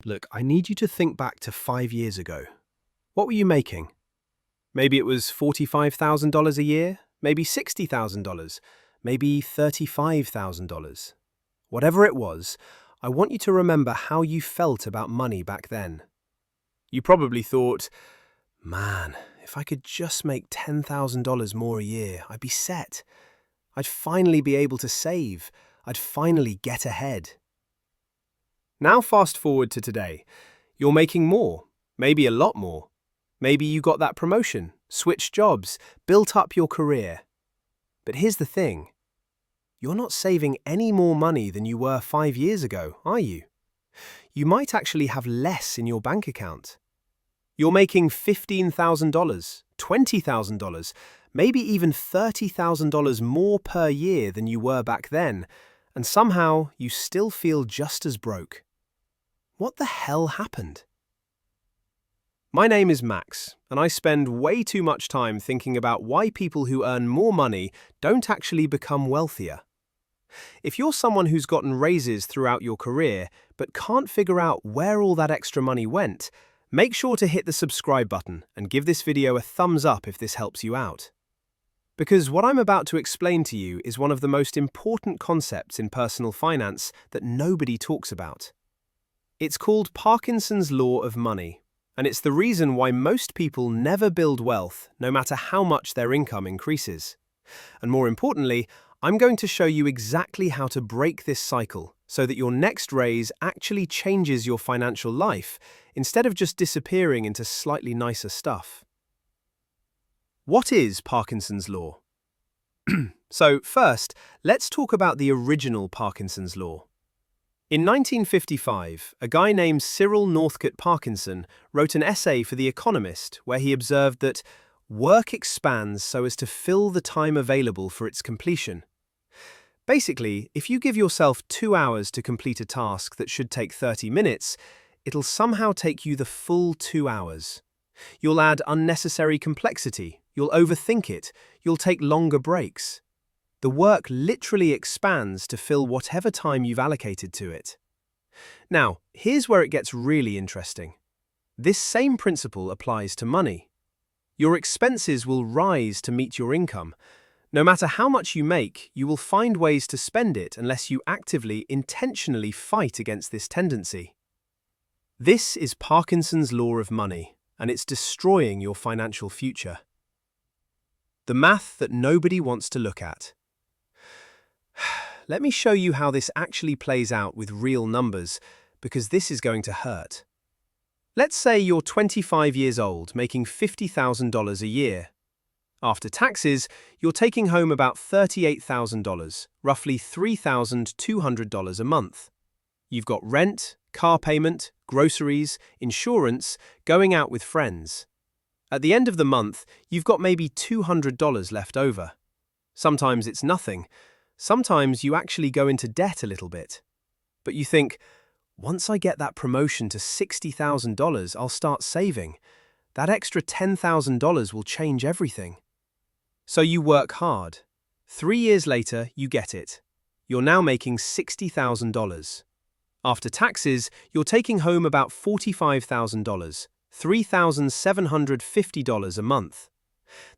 Look, I need you to think back to 5 years ago. What were you making? Maybe it was $45,000 a year, maybe $60,000, maybe $35,000. Whatever it was, I want you to remember how you felt about money back then. You probably thought, man, if I could just make $10,000 more a year, I'd be set. I'd finally be able to save. I'd finally get ahead. Now fast forward to today. You're making more, maybe a lot more. Maybe you got that promotion, switched jobs, built up your career. But here's the thing. You're not saving any more money than you were 5 years ago, are you? You might actually have less in your bank account. You're making $15,000, $20,000, maybe even $30,000 more per year than you were back then, and somehow you still feel just as broke. What the hell happened? My name is Max, and I spend way too much time thinking about why people who earn more money don't actually become wealthier. If you're someone who's gotten raises throughout your career but can't figure out where all that extra money went, make sure to hit the subscribe button and give this video a thumbs up if this helps you out. Because what I'm about to explain to you is one of the most important concepts in personal finance that nobody talks about. It's called Parkinson's Law of Money, and it's the reason why most people never build wealth no matter how much their income increases. And more importantly, I'm going to show you exactly how to break this cycle so that your next raise actually changes your financial life instead of just disappearing into slightly nicer stuff. What is Parkinson's Law? So first, let's talk about the original Parkinson's Law. In 1955, a guy named Cyril Northcote Parkinson wrote an essay for The Economist where he observed that work expands so as to fill the time available for its completion. Basically, if you give yourself 2 hours to complete a task that should take 30 minutes, it'll somehow take you the full 2 hours. You'll add unnecessary complexity, you'll overthink it, you'll take longer breaks. The work literally expands to fill whatever time you've allocated to it. Now, here's where it gets really interesting. This same principle applies to money. Your expenses will rise to meet your income. No matter how much you make, you will find ways to spend it unless you actively, intentionally fight against this tendency. This is Parkinson's Law of Money, and it's destroying your financial future. The math that nobody wants to look at. Let me show you how this actually plays out with real numbers, because this is going to hurt. Let's say you're 25 years old, making $50,000 a year. After taxes, you're taking home about $38,000, roughly $3,200 a month. You've got rent, car payment, groceries, insurance, going out with friends. At the end of the month, you've got maybe $200 left over. Sometimes it's nothing. Sometimes you actually go into debt a little bit. But you think, once I get that promotion to $60,000, I'll start saving. That extra $10,000 will change everything. So you work hard. 3 years later, you get it. You're now making $60,000. After taxes, you're taking home about $45,000, $3,750 a month.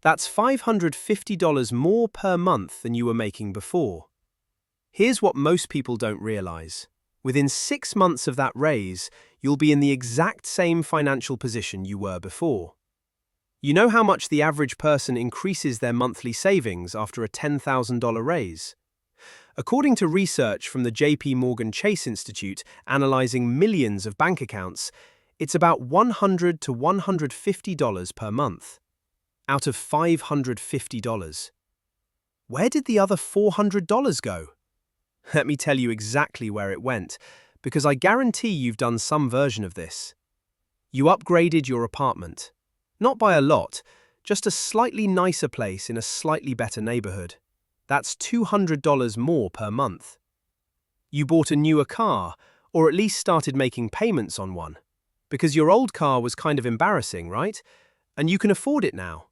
That's $550 more per month than you were making before. Here's what most people don't realize. Within 6 months of that raise, you'll be in the exact same financial position you were before. You know how much the average person increases their monthly savings after a $10,000 raise? According to research from the JP Morgan Chase Institute analyzing millions of bank accounts, it's about $100 to $150 per month. Out of $550. Where did the other $400 go? Let me tell you exactly where it went, because I guarantee you've done some version of this. You upgraded your apartment. Not by a lot, just a slightly nicer place in a slightly better neighborhood. That's $200 more per month. You bought a newer car, or at least started making payments on one, because your old car was kind of embarrassing, right? And you can afford it now.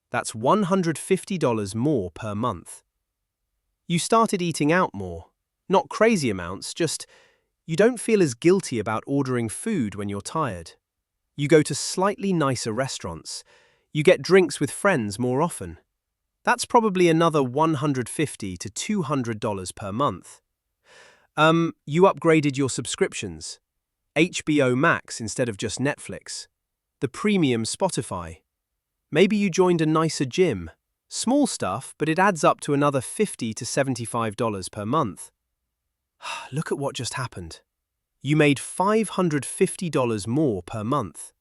That's $150 more per month. You started eating out more. Not crazy amounts, just You don't feel as guilty about ordering food when you're tired. You go to slightly nicer restaurants. You get drinks with friends more often. That's probably another $150 to $200 per month. You upgraded your subscriptions. HBO Max instead of just Netflix. The premium Spotify. Maybe you joined a nicer gym. Small stuff, but it adds up to another $50 to $75 per month. Look at what just happened. You made $550 more per month.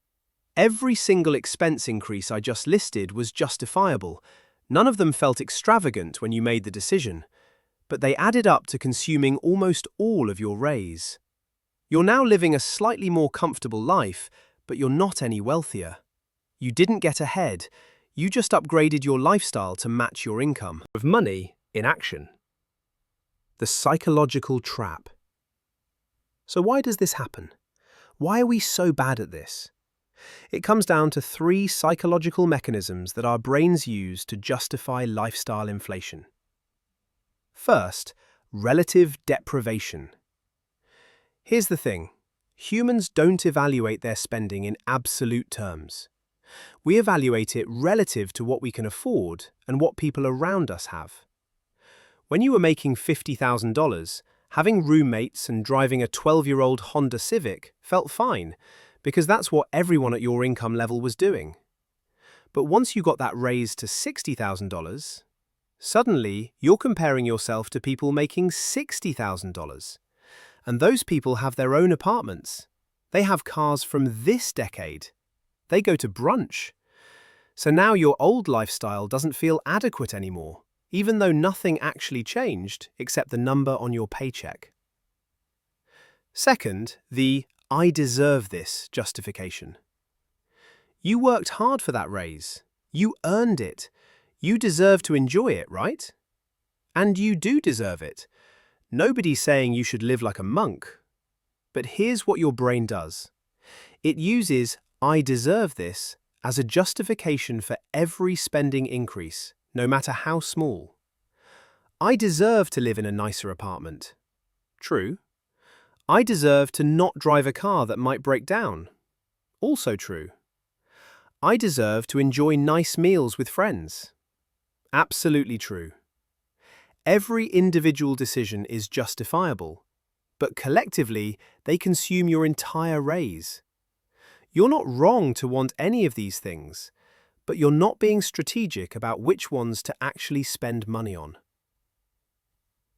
Every single expense increase I just listed was justifiable. None of them felt extravagant when you made the decision, but they added up to consuming almost all of your raise. You're now living a slightly more comfortable life, but you're not any wealthier. You didn't get ahead. You just upgraded your lifestyle to match your income. Of money in action. The psychological trap. So why does this happen? Why are we so bad at this? It comes down to 3 psychological mechanisms that our brains use to justify lifestyle inflation. First, relative deprivation. Here's the thing. Humans don't evaluate their spending in absolute terms. We evaluate it relative to what we can afford and what people around us have. When you were making $50,000, having roommates and driving a 12-year-old Honda Civic felt fine, because that's what everyone at your income level was doing. But once you got that raise to $60,000, suddenly you're comparing yourself to people making $60,000. And those people have their own apartments. They have cars from this decade. They go to brunch. So now your old lifestyle doesn't feel adequate anymore, even though nothing actually changed except the number on your paycheck. Second, the "I deserve this" justification. You worked hard for that raise. You earned it. You deserve to enjoy it, right? And you do deserve it. Nobody's saying you should live like a monk. But here's what your brain does. It uses "I deserve this" as a justification for every spending increase, no matter how small. I deserve to live in a nicer apartment. True. I deserve to not drive a car that might break down. Also true. I deserve to enjoy nice meals with friends. Absolutely true. Every individual decision is justifiable, but collectively they consume your entire raise. You're not wrong to want any of these things, but you're not being strategic about which ones to actually spend money on.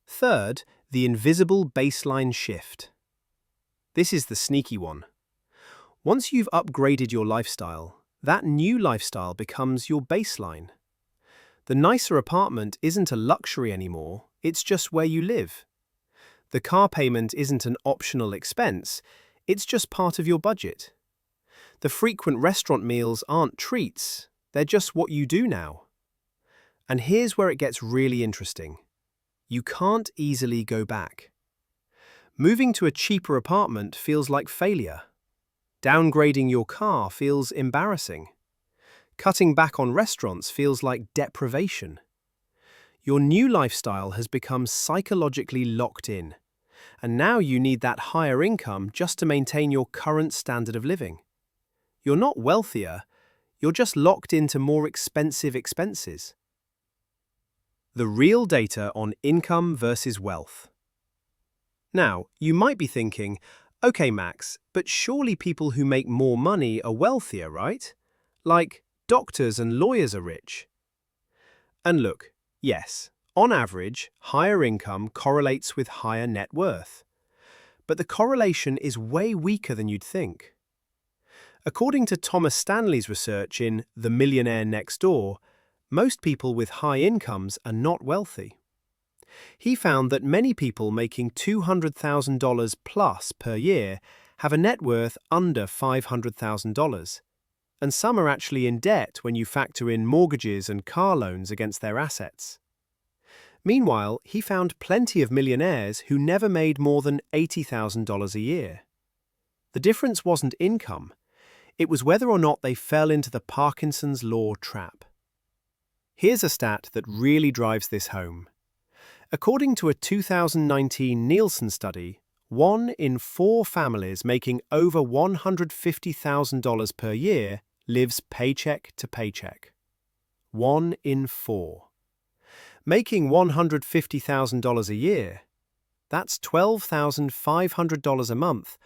Third, the invisible baseline shift. This is the sneaky one. Once you've upgraded your lifestyle, that new lifestyle becomes your baseline. The nicer apartment isn't a luxury anymore, it's just where you live. The car payment isn't an optional expense, it's just part of your budget. The frequent restaurant meals aren't treats, they're just what you do now. And here's where it gets really interesting. You can't easily go back. Moving to a cheaper apartment feels like failure. Downgrading your car feels embarrassing. Cutting back on restaurants feels like deprivation. Your new lifestyle has become psychologically locked in, and now you need that higher income just to maintain your current standard of living. You're not wealthier, you're just locked into more expensive expenses. The real data on income versus wealth. Now, you might be thinking, okay, Max, but surely people who make more money are wealthier, right? Like, doctors and lawyers are rich. And look, yes, on average, higher income correlates with higher net worth. But the correlation is way weaker than you'd think. According to Thomas Stanley's research in The Millionaire Next Door, most people with high incomes are not wealthy. He found that many people making $200,000 plus per year have a net worth under $500,000. And some are actually in debt when you factor in mortgages and car loans against their assets. Meanwhile, he found plenty of millionaires who never made more than $80,000 a year. The difference wasn't income, it was whether or not they fell into the Parkinson's law trap. Here's a stat that really drives this home. According to a 2019 Nielsen study, 1 in 4 families making over $150,000 per year lives paycheck to paycheck. 1 in 4. Making $150,000 a year, that's $12,500 a month,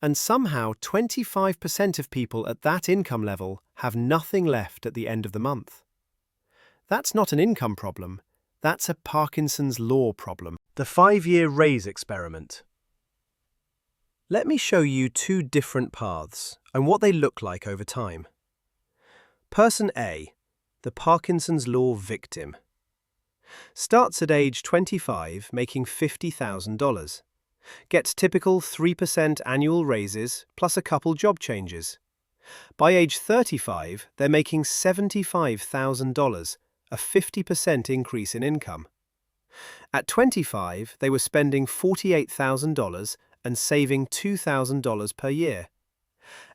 and somehow 25% of people at that income level have nothing left at the end of the month. That's not an income problem, that's a Parkinson's law problem. The 5-year raise experiment. Let me show you 2 different paths and what they look like over time. Person A, the Parkinson's law victim, starts at age 25 making $50,000. Gets typical 3% annual raises plus a couple job changes. By age 35, they're making $75,000, a 50% increase in income. At 25, they were spending $48,000 and saving $2,000 per year.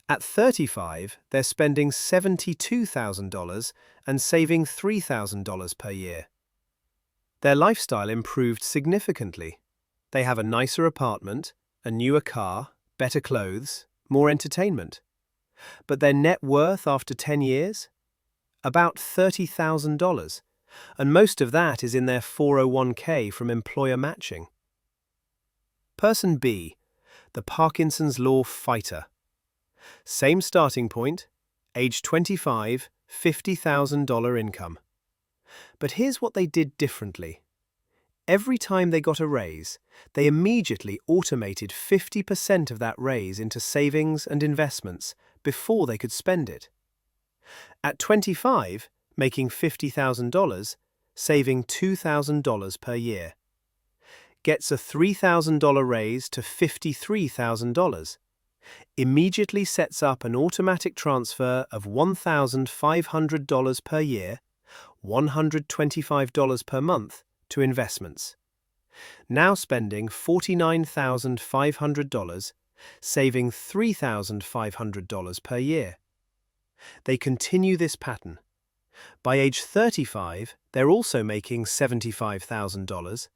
At 35, they're spending $72,000 and saving $3,000 per year. Their lifestyle improved significantly. They have a nicer apartment, a newer car, better clothes, more entertainment. But their net worth after 10 years? About $30,000, and most of that is in their 401k from employer matching. Person B, the Parkinson's law fighter. Same starting point, age 25, $50,000 income. But here's what they did differently. Every time they got a raise, they immediately automated 50% of that raise into savings and investments before they could spend it. At 25, making $50,000, saving $2,000 per year. Gets a $3,000 raise to $53,000. Immediately sets up an automatic transfer of $1,500 per year, $125 per month, to investments. Now spending $49,500, saving $3,500 per year. They continue this pattern. By age 35, they're also making $75,000,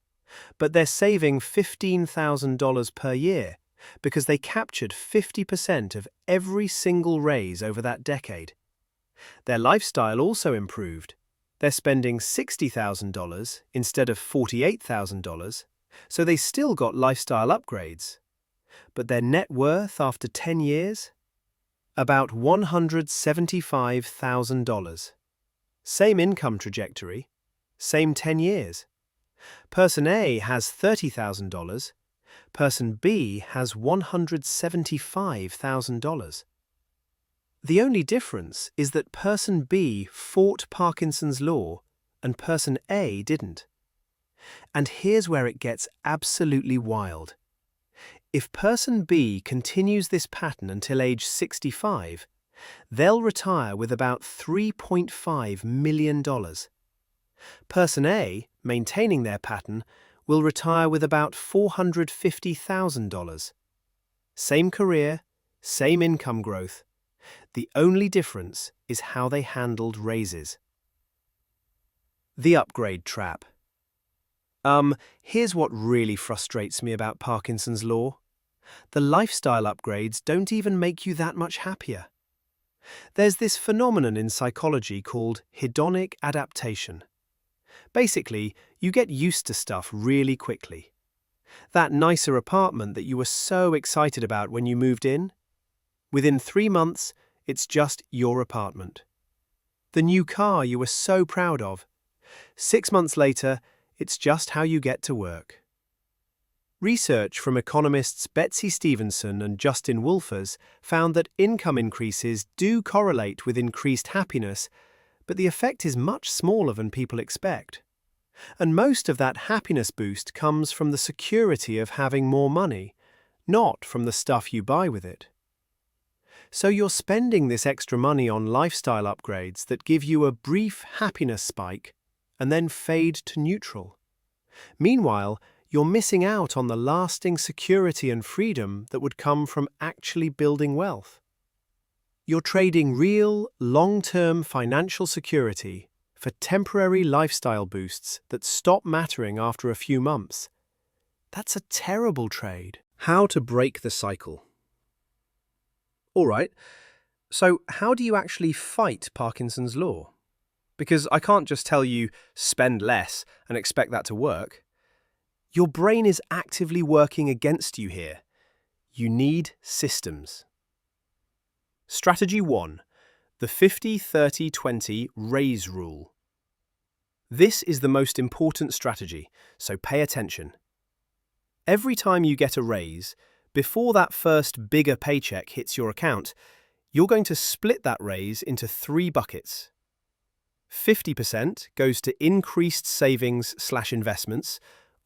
but they're saving $15,000 per year because they captured 50% of every single raise over that decade. Their lifestyle also improved. They're spending $60,000 instead of $48,000, so they still got lifestyle upgrades. But their net worth after 10 years? About $175,000. Same income trajectory, same 10 years. Person A has $30,000, person B has $175,000. The only difference is that person B fought Parkinson's law and person A didn't. And here's where it gets absolutely wild. If person B continues this pattern until age 65, they'll retire with about $3.5 million. Person A, maintaining their pattern, will retire with about $450,000. Same career, same income growth. The only difference is how they handled raises. The upgrade trap. Here's what really frustrates me about Parkinson's law. The lifestyle upgrades don't even make you that much happier. There's this phenomenon in psychology called hedonic adaptation. Basically, you get used to stuff really quickly. That nicer apartment that you were so excited about when you moved in? Within 3 months, it's just your apartment. The new car you were so proud of. 6 months later, it's just how you get to work. Research from economists Betsy Stevenson and Justin Wolfers found that income increases do correlate with increased happiness, but the effect is much smaller than people expect. And most of that happiness boost comes from the security of having more money, not from the stuff you buy with it. So you're spending this extra money on lifestyle upgrades that give you a brief happiness spike and then fade to neutral. Meanwhile, you're missing out on the lasting security and freedom that would come from actually building wealth. You're trading real, long-term financial security for temporary lifestyle boosts that stop mattering after a few months. That's a terrible trade. How to break the cycle. All right, so how do you actually fight Parkinson's law? Because I can't just tell you spend less and expect that to work. Your brain is actively working against you here. You need systems. Strategy 1. The 50-30-20 raise rule. This is the most important strategy, so pay attention. Every time you get a raise, before that first bigger paycheck hits your account, you're going to split that raise into 3 buckets. 50% goes to increased savings/investments,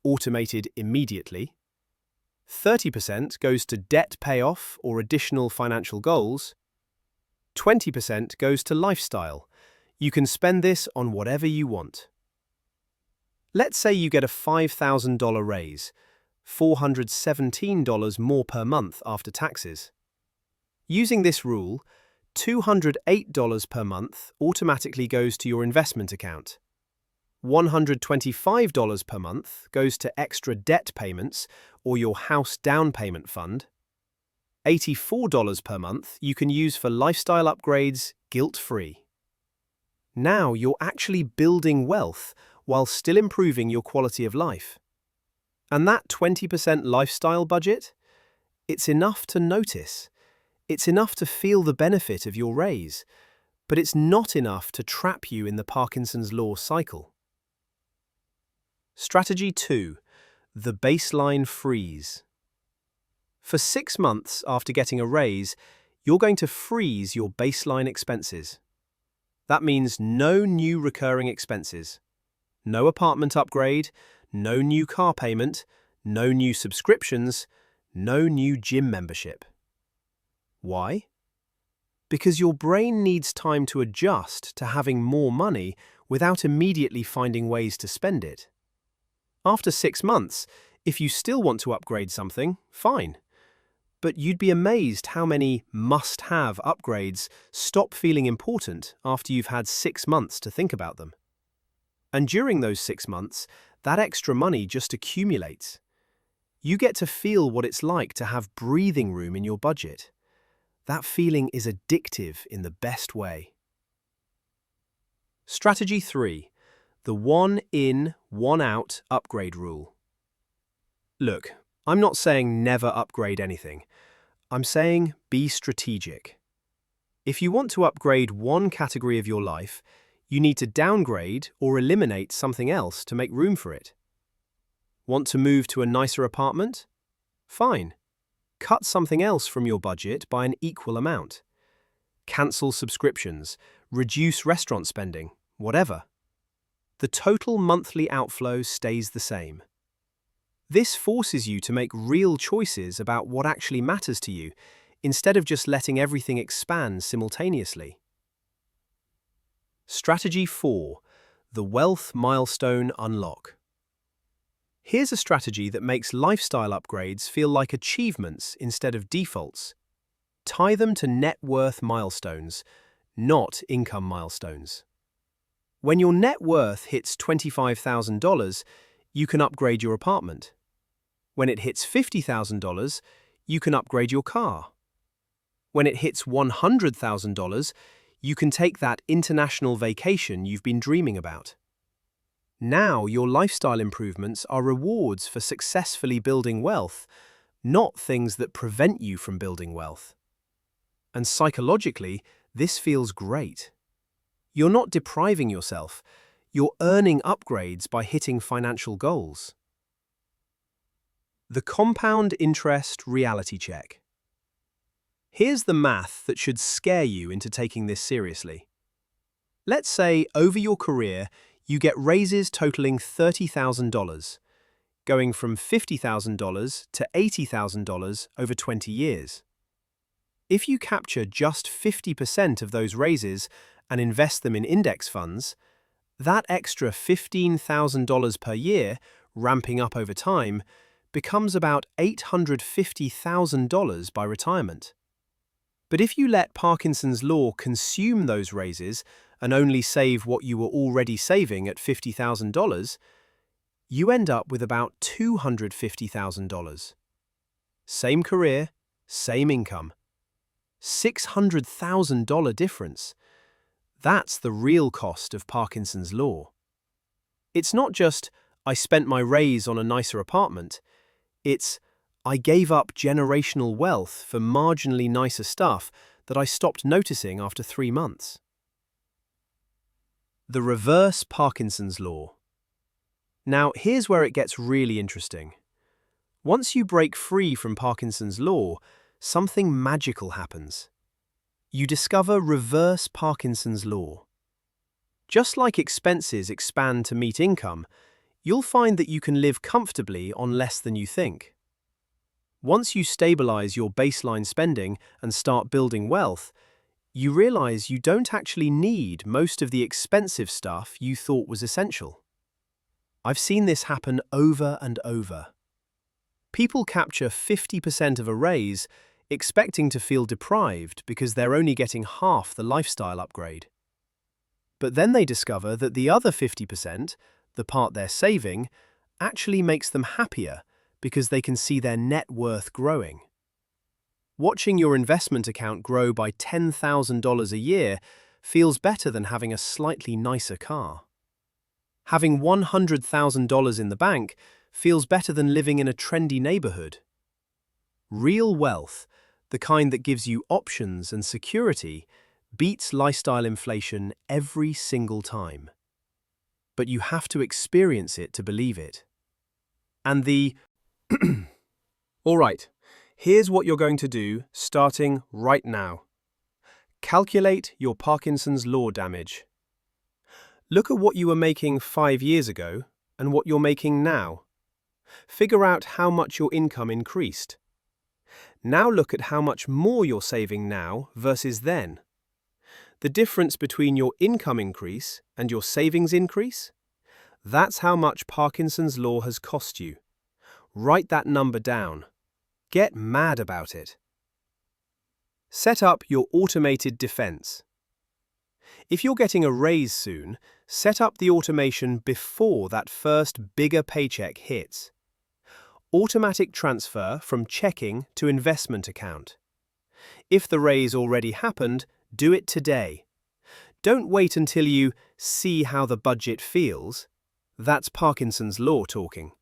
automated immediately. 30% goes to debt payoff or additional financial goals. 20% goes to lifestyle. You can spend this on whatever you want. Let's say you get a $5,000 raise, $417 more per month after taxes. Using this rule, $208 per month automatically goes to your investment account. $125 per month goes to extra debt payments or your house down payment fund. $84 per month you can use for lifestyle upgrades guilt-free. Now you're actually building wealth while still improving your quality of life. And that 20% lifestyle budget? It's enough to notice. It's enough to feel the benefit of your raise, but it's not enough to trap you in the Parkinson's law cycle. Strategy 2. The baseline freeze. For 6 months after getting a raise, you're going to freeze your baseline expenses. That means no new recurring expenses. No apartment upgrade, no new car payment, no new subscriptions, no new gym membership. Why? Because your brain needs time to adjust to having more money without immediately finding ways to spend it. After 6 months, if you still want to upgrade something, fine. But you'd be amazed how many must-have upgrades stop feeling important after you've had 6 months to think about them. And during those 6 months, that extra money just accumulates. You get to feel what it's like to have breathing room in your budget. That feeling is addictive in the best way. Strategy 3. The 1 in, 1 out upgrade rule. Look, I'm not saying never upgrade anything. I'm saying be strategic. If you want to upgrade one category of your life, you need to downgrade or eliminate something else to make room for it. Want to move to a nicer apartment? Fine. Cut something else from your budget by an equal amount. Cancel subscriptions, reduce restaurant spending, whatever. The total monthly outflow stays the same. This forces you to make real choices about what actually matters to you, instead of just letting everything expand simultaneously. Strategy 4. The Wealth Milestone Unlock. Here's a strategy that makes lifestyle upgrades feel like achievements instead of defaults. Tie them to net worth milestones, not income milestones. When your net worth hits $25,000, you can upgrade your apartment. When it hits $50,000, you can upgrade your car. When it hits $100,000, you can take that international vacation you've been dreaming about. Now your lifestyle improvements are rewards for successfully building wealth, not things that prevent you from building wealth. And psychologically, this feels great. You're not depriving yourself, you're earning upgrades by hitting financial goals. The compound interest reality check. Here's the math that should scare you into taking this seriously. Let's say over your career, you get raises totaling $30,000, going from $50,000 to $80,000 over 20 years. If you capture just 50% of those raises and invest them in index funds, that extra $15,000 per year, ramping up over time, becomes about $850,000 by retirement. But if you let Parkinson's law consume those raises and only save what you were already saving at $50,000, you end up with about $250,000. Same career, same income. $600,000 difference. That's the real cost of Parkinson's law. It's not just, I spent my raise on a nicer apartment. It's, I gave up generational wealth for marginally nicer stuff that I stopped noticing after 3 months. The reverse Parkinson's law. Now, here's where it gets really interesting. Once you break free from Parkinson's law, something magical happens. You discover reverse Parkinson's law. Just like expenses expand to meet income, you'll find that you can live comfortably on less than you think. Once you stabilize your baseline spending and start building wealth, you realize you don't actually need most of the expensive stuff you thought was essential. I've seen this happen over and over. People capture 50% of a raise, expecting to feel deprived because they're only getting half the lifestyle upgrade. But then they discover that the other 50%, the part they're saving, actually makes them happier because they can see their net worth growing. Watching your investment account grow by $10,000 a year feels better than having a slightly nicer car. Having $100,000 in the bank feels better than living in a trendy neighborhood. Real wealth, the kind that gives you options and security, beats lifestyle inflation every single time. But you have to experience it to believe it. And All right, here's what you're going to do starting right now. Calculate your Parkinson's law damage. Look at what you were making 5 years ago and what you're making now. Figure out how much your income increased. Now look at how much more you're saving now versus then. The difference between your income increase and your savings increase? That's how much Parkinson's law has cost you. Write that number down. Get mad about it. Set up your automated defense. If you're getting a raise soon, set up the automation before that first bigger paycheck hits. Automatic transfer from checking to investment account. If the raise already happened, do it today. Don't wait until you see how the budget feels. That's Parkinson's law talking.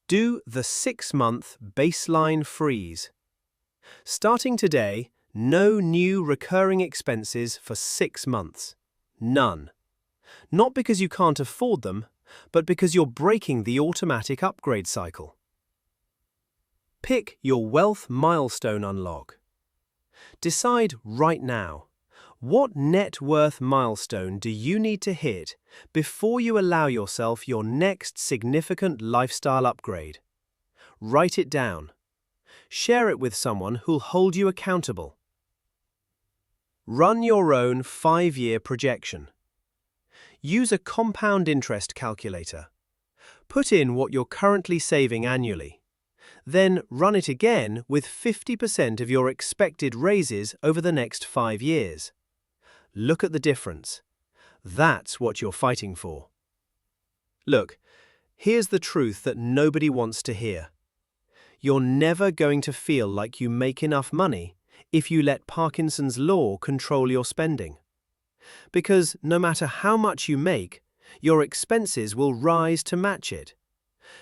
Do the 6-month baseline freeze. Starting today, no new recurring expenses for 6 months. None. Not because you can't afford them, but because you're breaking the automatic upgrade cycle. Pick your wealth milestone unlock. Decide right now, what net worth milestone do you need to hit before you allow yourself your next significant lifestyle upgrade? Write it down. Share it with someone who'll hold you accountable. Run your own 5-year projection. Use a compound interest calculator. Put in what you're currently saving annually. Then run it again with 50% of your expected raises over the next 5 years. Look at the difference. That's what you're fighting for. Look, here's the truth that nobody wants to hear. You're never going to feel like you make enough money if you let Parkinson's law control your spending. Because no matter how much you make, your expenses will rise to match it.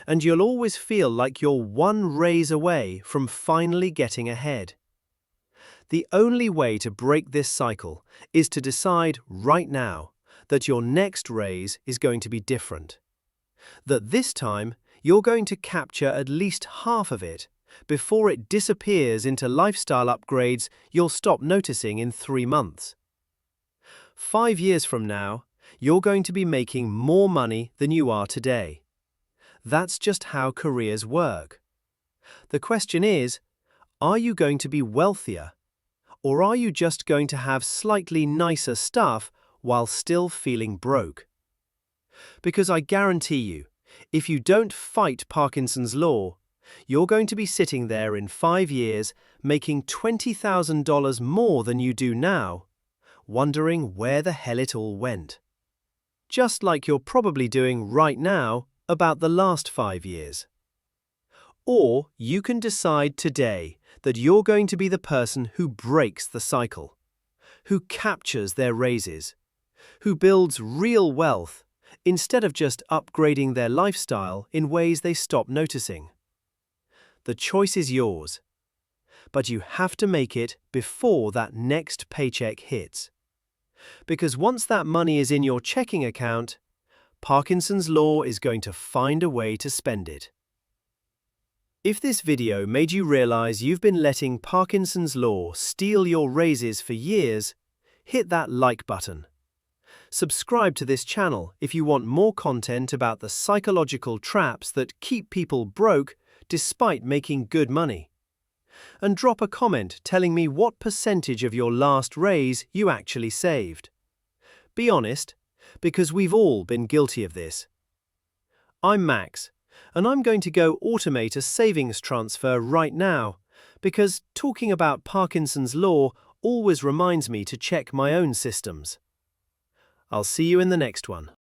And you'll always feel like you're one raise away from finally getting ahead. The only way to break this cycle is to decide right now that your next raise is going to be different. That this time, you're going to capture at least half of it before it disappears into lifestyle upgrades you'll stop noticing in 3 months. 5 years from now, you're going to be making more money than you are today. That's just how careers work. The question is, are you going to be wealthier? Or are you just going to have slightly nicer stuff while still feeling broke? Because I guarantee you, if you don't fight Parkinson's law, you're going to be sitting there in 5 years making $20,000 more than you do now, wondering where the hell it all went. Just like you're probably doing right now about the last 5 years. Or you can decide today that you're going to be the person who breaks the cycle, who captures their raises, who builds real wealth instead of just upgrading their lifestyle in ways they stop noticing. The choice is yours, but you have to make it before that next paycheck hits. Because once that money is in your checking account, Parkinson's Law is going to find a way to spend it. If this video made you realize you've been letting Parkinson's Law steal your raises for years, hit that like button. Subscribe to this channel if you want more content about the psychological traps that keep people broke despite making good money. And drop a comment telling me what percentage of your last raise you actually saved. Be honest, because we've all been guilty of this. I'm Max, and I'm going to go automate a savings transfer right now, because talking about Parkinson's Law always reminds me to check my own systems. I'll see you in the next one.